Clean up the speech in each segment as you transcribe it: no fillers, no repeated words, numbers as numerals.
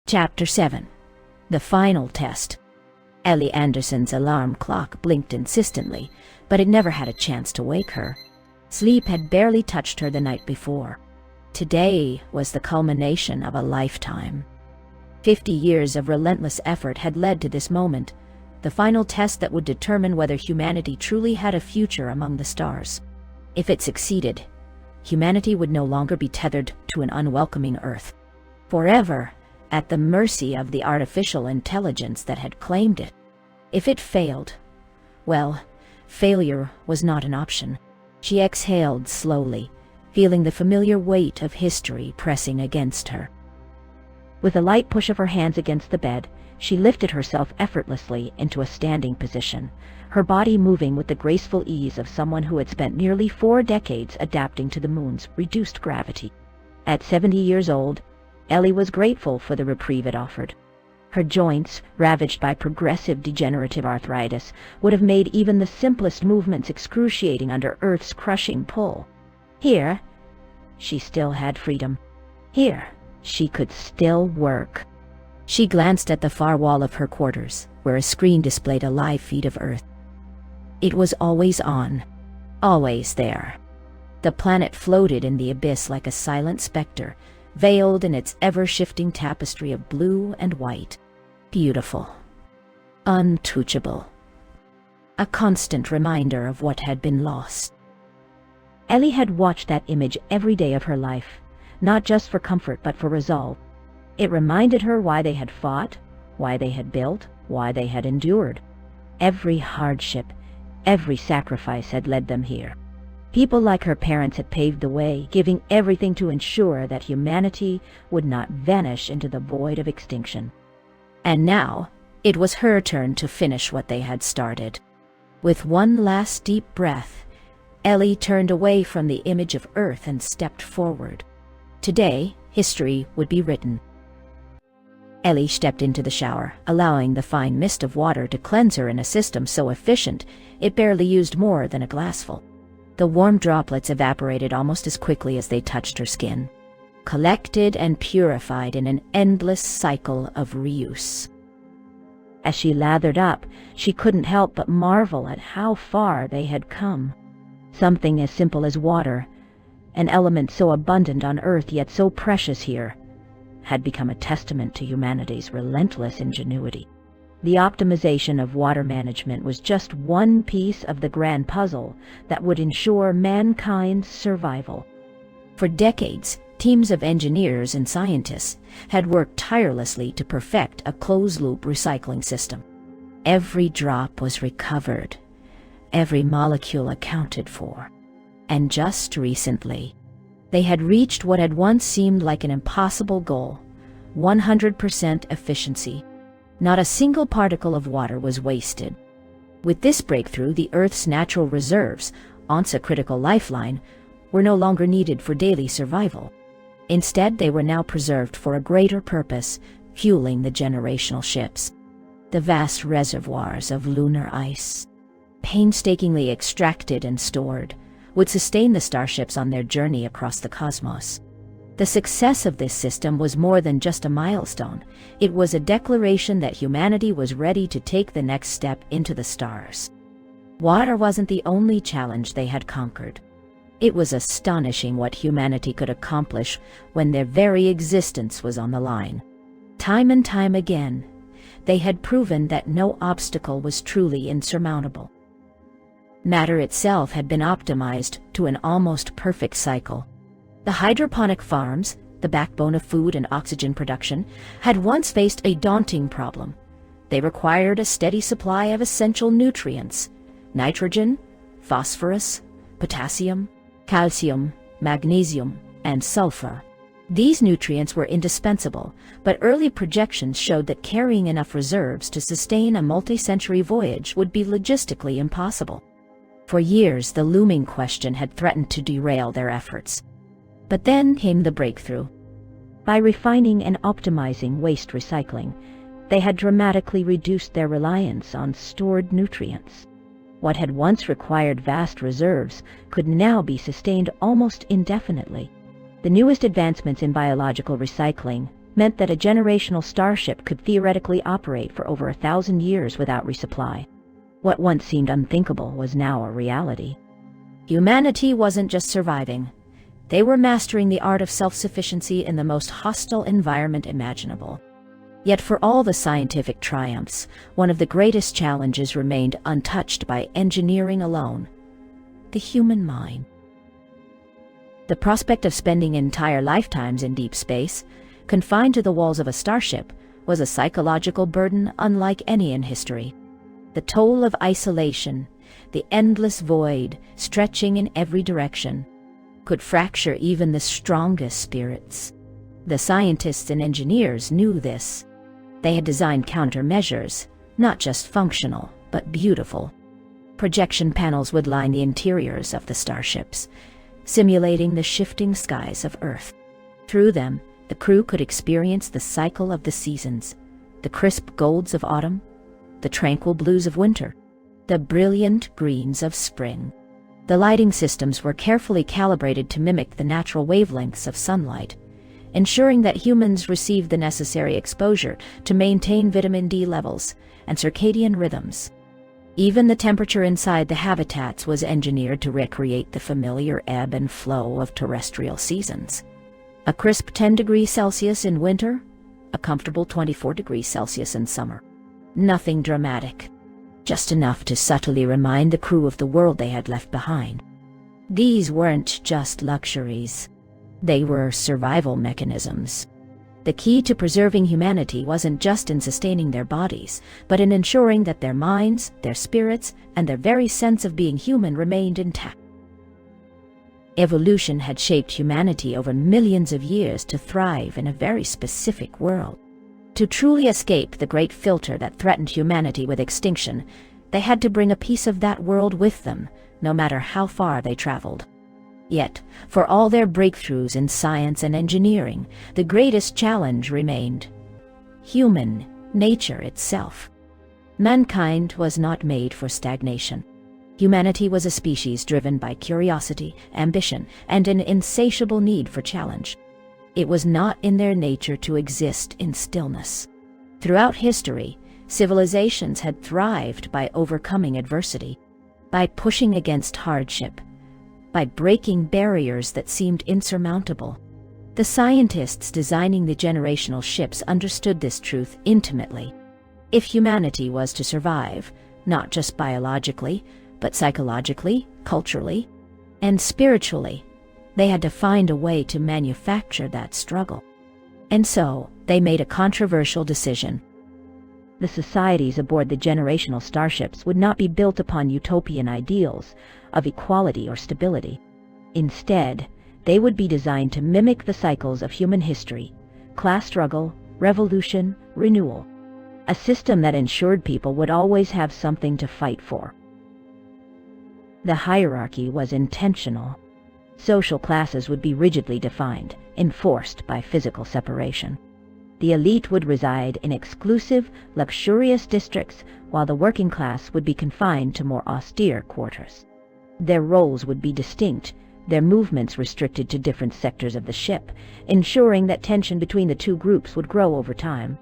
Chapter 7. The Final Test. Ellie Anderson's alarm clock blinked insistently, but it never had a chance to wake her. Sleep had barely touched her the night before. Today was the culmination of a lifetime. 50 years of relentless effort had led to this moment, the final test that would determine whether humanity truly had a future among the stars. If it succeeded, humanity would no longer be tethered to an unwelcoming Earth, forever at the mercy of the artificial intelligence that had claimed it. If it failed, well, failure was not an option. She exhaled slowly, feeling the familiar weight of history pressing against her. With a light push of her hands against the bed, she lifted herself effortlessly into a standing position, her body moving with the graceful ease of someone who had spent nearly 4 decades adapting to the moon's reduced gravity. At 70 years old, Ellie was grateful for the reprieve it offered. Her joints, ravaged by progressive degenerative arthritis, would have made even the simplest movements excruciating under Earth's crushing pull. Here, she still had freedom. Here, she could still work. She glanced at the far wall of her quarters, where a screen displayed a live feed of Earth. It was always on, always there. The planet floated in the abyss like a silent specter, veiled in its ever-shifting tapestry of blue and white. Beautiful. Untouchable. A constant reminder of what had been lost. Ellie had watched that image every day of her life, not just for comfort but for resolve. It reminded her why they had fought, why they had built, why they had endured. Every hardship, every sacrifice had led them here. People like her parents had paved the way, giving everything to ensure that humanity would not vanish into the void of extinction. And now, it was her turn to finish what they had started. With one last deep breath, Ellie turned away from the image of Earth and stepped forward. Today, history would be written. Ellie stepped into the shower, allowing the fine mist of water to cleanse her in a system so efficient it barely used more than a glassful. The warm droplets evaporated almost as quickly as they touched her skin, collected and purified in an endless cycle of reuse. As she lathered up, she couldn't help but marvel at how far they had come. Something as simple as water, an element so abundant on Earth yet so precious here, had become a testament to humanity's relentless ingenuity. The optimization of water management was just one piece of the grand puzzle that would ensure mankind's survival. For decades, teams of engineers and scientists had worked tirelessly to perfect a closed-loop recycling system. Every drop was recovered, every molecule accounted for. And just recently, they had reached what had once seemed like an impossible goal: 100% efficiency. Not a single particle of water was wasted. With this breakthrough, the Earth's natural reserves, once a critical lifeline, were no longer needed for daily survival. Instead, they were now preserved for a greater purpose, fueling the generational ships. The vast reservoirs of lunar ice, painstakingly extracted and stored, would sustain the starships on their journey across the cosmos. The success of this system was more than just a milestone. It was a declaration that humanity was ready to take the next step into the stars. Water wasn't the only challenge they had conquered. It was astonishing what humanity could accomplish when their very existence was on the line. Time and time again, they had proven that no obstacle was truly insurmountable. Matter itself had been optimized to an almost perfect cycle. The hydroponic farms, the backbone of food and oxygen production, had once faced a daunting problem. They required a steady supply of essential nutrients: nitrogen, phosphorus, potassium, calcium, magnesium, and sulfur. These nutrients were indispensable, but early projections showed that carrying enough reserves to sustain a multi-century voyage would be logistically impossible. For years, the looming question had threatened to derail their efforts. But then came the breakthrough. By refining and optimizing waste recycling, they had dramatically reduced their reliance on stored nutrients. What had once required vast reserves could now be sustained almost indefinitely. The newest advancements in biological recycling, meant that a generational starship could theoretically operate for over 1,000 years without resupply. What once seemed unthinkable was now a reality. Humanity wasn't just surviving. They were mastering the art of self-sufficiency in the most hostile environment imaginable. Yet for all the scientific triumphs, one of the greatest challenges remained untouched by engineering alone: the human mind. The prospect of spending entire lifetimes in deep space, confined to the walls of a starship, was a psychological burden unlike any in history. The toll of isolation, the endless void stretching in every direction, could fracture even the strongest spirits. The scientists and engineers knew this. They had designed countermeasures, not just functional, but beautiful. Projection panels would line the interiors of the starships, simulating the shifting skies of Earth. Through them, the crew could experience the cycle of the seasons, the crisp golds of autumn, the tranquil blues of winter, the brilliant greens of spring. The lighting systems were carefully calibrated to mimic the natural wavelengths of sunlight, ensuring that humans received the necessary exposure to maintain vitamin D levels and circadian rhythms. Even the temperature inside the habitats was engineered to recreate the familiar ebb and flow of terrestrial seasons. A crisp 10 degrees Celsius in winter, a comfortable 24 degrees Celsius in summer. Nothing dramatic, just enough to subtly remind the crew of the world they had left behind. These weren't just luxuries. They were survival mechanisms. The key to preserving humanity wasn't just in sustaining their bodies, but in ensuring that their minds, their spirits, and their very sense of being human remained intact. Evolution had shaped humanity over millions of years to thrive in a very specific world. To truly escape the great filter that threatened humanity with extinction, they had to bring a piece of that world with them, no matter how far they traveled. Yet, for all their breakthroughs in science and engineering, the greatest challenge remained: human nature itself. Mankind was not made for stagnation. Humanity was a species driven by curiosity, ambition, and an insatiable need for challenge. It was not in their nature to exist in stillness. Throughout history, civilizations had thrived by overcoming adversity, by pushing against hardship, by breaking barriers that seemed insurmountable. The scientists designing the generational ships understood this truth intimately. If humanity was to survive, not just biologically, but psychologically, culturally, and spiritually, they had to find a way to manufacture that struggle. And so, they made a controversial decision. The societies aboard the generational starships would not be built upon utopian ideals of equality or stability. Instead, they would be designed to mimic the cycles of human history: class struggle, revolution, renewal. A system that ensured people would always have something to fight for. The hierarchy was intentional. Social classes would be rigidly defined, enforced by physical separation. The elite would reside in exclusive, luxurious districts, while the working class would be confined to more austere quarters. Their roles would be distinct, their movements restricted to different sectors of the ship, ensuring that tension between the two groups would grow over time.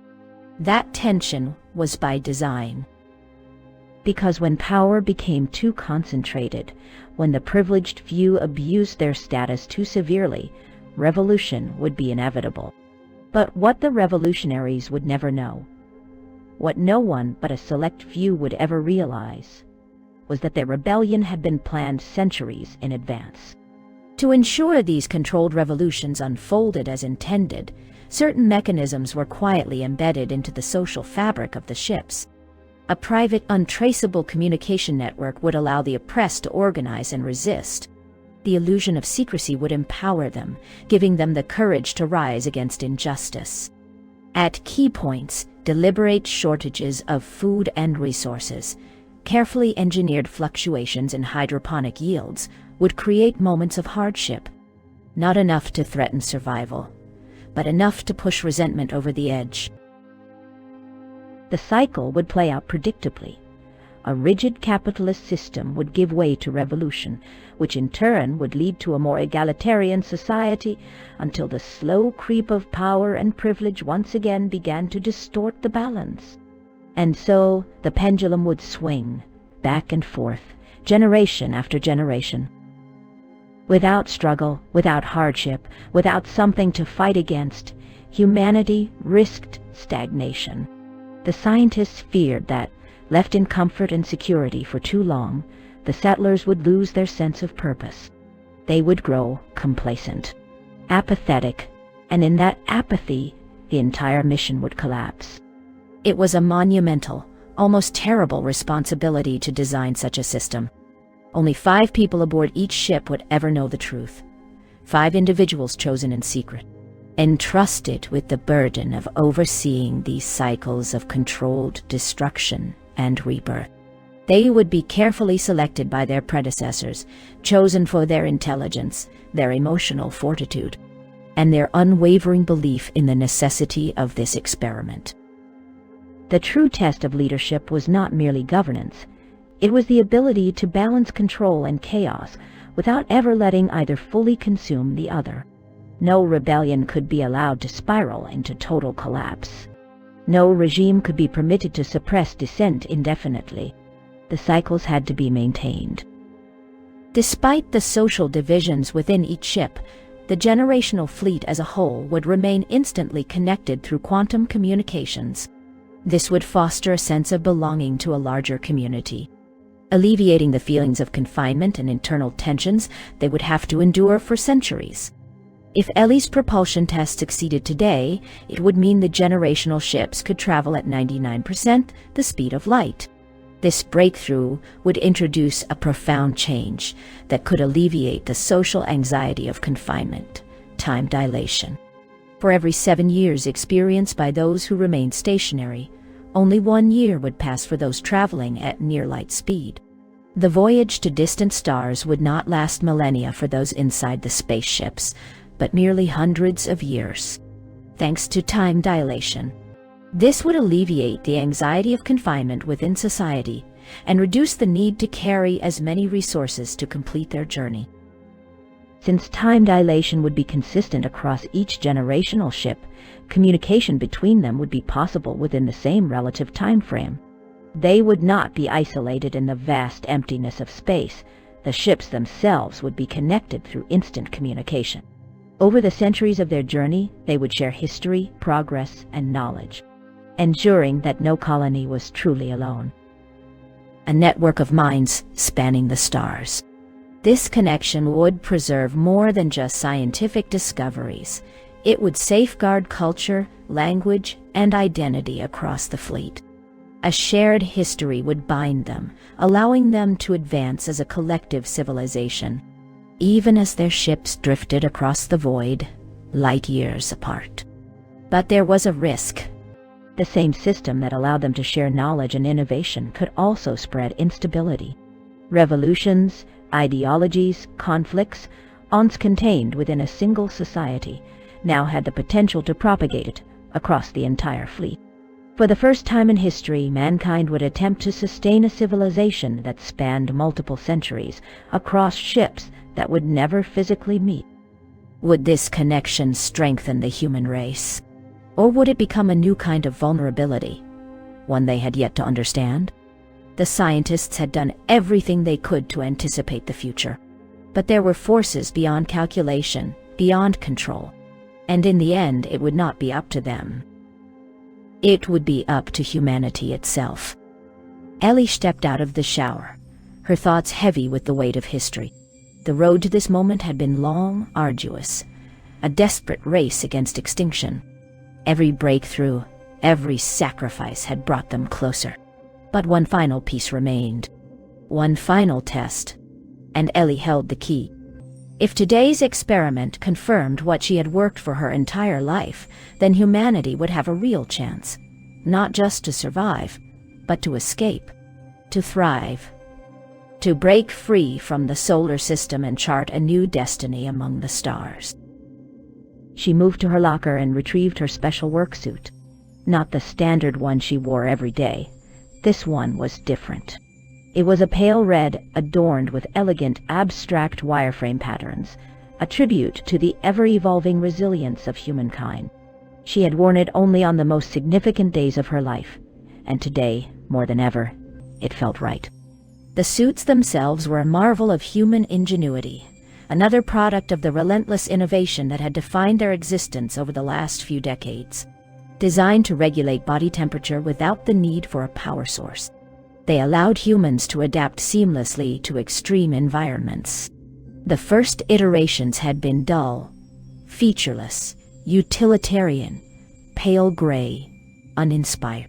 That tension was by design. Because when power became too concentrated, when the privileged few abused their status too severely, revolution would be inevitable. But what the revolutionaries would never know, what no one but a select few would ever realize, was that their rebellion had been planned centuries in advance. To ensure these controlled revolutions unfolded as intended, certain mechanisms were quietly embedded into the social fabric of the ships. A private, untraceable communication network would allow the oppressed to organize and resist. The illusion of secrecy would empower them, giving them the courage to rise against injustice. At key points, deliberate shortages of food and resources, carefully engineered fluctuations in hydroponic yields, would create moments of hardship. Not enough to threaten survival, but enough to push resentment over the edge. The cycle would play out predictably. A rigid capitalist system would give way to revolution, which in turn would lead to a more egalitarian society until the slow creep of power and privilege once again began to distort the balance. And so the pendulum would swing back and forth, generation after generation. Without struggle, without hardship, without something to fight against, humanity risked stagnation. The scientists feared that, left in comfort and security for too long, the settlers would lose their sense of purpose. They would grow complacent, apathetic, and in that apathy, the entire mission would collapse. It was a monumental, almost terrible responsibility to design such a system. Only 5 people aboard each ship would ever know the truth. 5 individuals chosen in secret, entrusted with the burden of overseeing these cycles of controlled destruction and rebirth. They would be carefully selected by their predecessors, chosen for their intelligence, their emotional fortitude, and their unwavering belief in the necessity of this experiment. The true test of leadership was not merely governance. It was the ability to balance control and chaos without ever letting either fully consume the other. No rebellion could be allowed to spiral into total collapse. No regime could be permitted to suppress dissent indefinitely. The cycles had to be maintained. Despite the social divisions within each ship, the generational fleet as a whole would remain instantly connected through quantum communications. This would foster a sense of belonging to a larger community, alleviating the feelings of confinement and internal tensions they would have to endure for centuries. If Ellie's propulsion test succeeded today, it would mean the generational ships could travel at 99% the speed of light. This breakthrough would introduce a profound change that could alleviate the social anxiety of confinement, time dilation. For every 7 years experienced by those who remained stationary, only 1 year would pass for those traveling at near light speed. The voyage to distant stars would not last millennia for those inside the spaceships, but merely hundreds of years, thanks to time dilation. This would alleviate the anxiety of confinement within society and reduce the need to carry as many resources to complete their journey. Since time dilation would be consistent across each generational ship, communication between them would be possible within the same relative time frame. They would not be isolated in the vast emptiness of space. The ships themselves would be connected through instant communication. Over the centuries of their journey, they would share history, progress, and knowledge, ensuring that no colony was truly alone. A network of minds spanning the stars. This connection would preserve more than just scientific discoveries. It would safeguard culture, language, and identity across the fleet. A shared history would bind them, allowing them to advance as a collective civilization, even as their ships drifted across the void, light years apart. But there was a risk. The same system that allowed them to share knowledge and innovation could also spread instability. Revolutions, ideologies, conflicts, once contained within a single society, now had the potential to propagate it across the entire fleet. For the first time in history, mankind would attempt to sustain a civilization that spanned multiple centuries across ships that would never physically meet. Would this connection strengthen the human race? Or would it become a new kind of vulnerability, one they had yet to understand? The scientists had done everything they could to anticipate the future, but there were forces beyond calculation, beyond control, and in the end it would not be up to them. It would be up to humanity itself. Ellie stepped out of the shower, her thoughts heavy with the weight of history. The road to this moment had been long, arduous, a desperate race against extinction. Every breakthrough, every sacrifice had brought them closer. But one final piece remained, one final test, and Ellie held the key. If today's experiment confirmed what she had worked for her entire life, then humanity would have a real chance, not just to survive, but to escape, to thrive, to break free from the solar system and chart a new destiny among the stars. She moved to her locker and retrieved her special work suit. Not the standard one she wore every day. This one was different. It was a pale red adorned with elegant, abstract wireframe patterns, a tribute to the ever-evolving resilience of humankind. She had worn it only on the most significant days of her life, and today, more than ever, it felt right. The suits themselves were a marvel of human ingenuity, another product of the relentless innovation that had defined their existence over the last few decades. Designed to regulate body temperature without the need for a power source, they allowed humans to adapt seamlessly to extreme environments. The first iterations had been dull, featureless, utilitarian, pale gray, uninspired.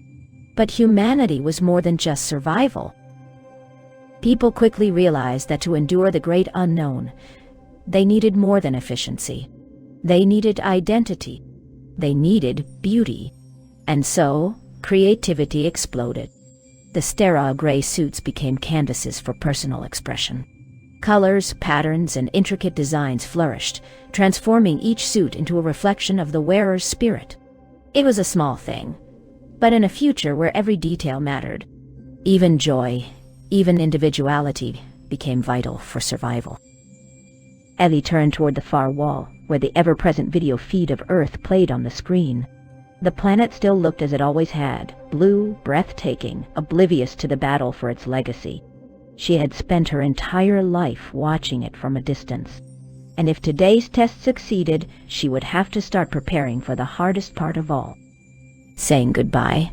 But humanity was more than just survival. People quickly realized that to endure the great unknown, they needed more than efficiency. They needed identity. They needed beauty. And so, creativity exploded. The sterile gray suits became canvases for personal expression. Colors, patterns, and intricate designs flourished, transforming each suit into a reflection of the wearer's spirit. It was a small thing, but in a future where every detail mattered, even joy, even individuality became vital for survival. Ellie turned toward the far wall, where the ever-present video feed of Earth played on the screen. The planet still looked as it always had, blue, breathtaking, oblivious to the battle for its legacy. She had spent her entire life watching it from a distance. And if today's test succeeded, she would have to start preparing for the hardest part of all. Saying goodbye.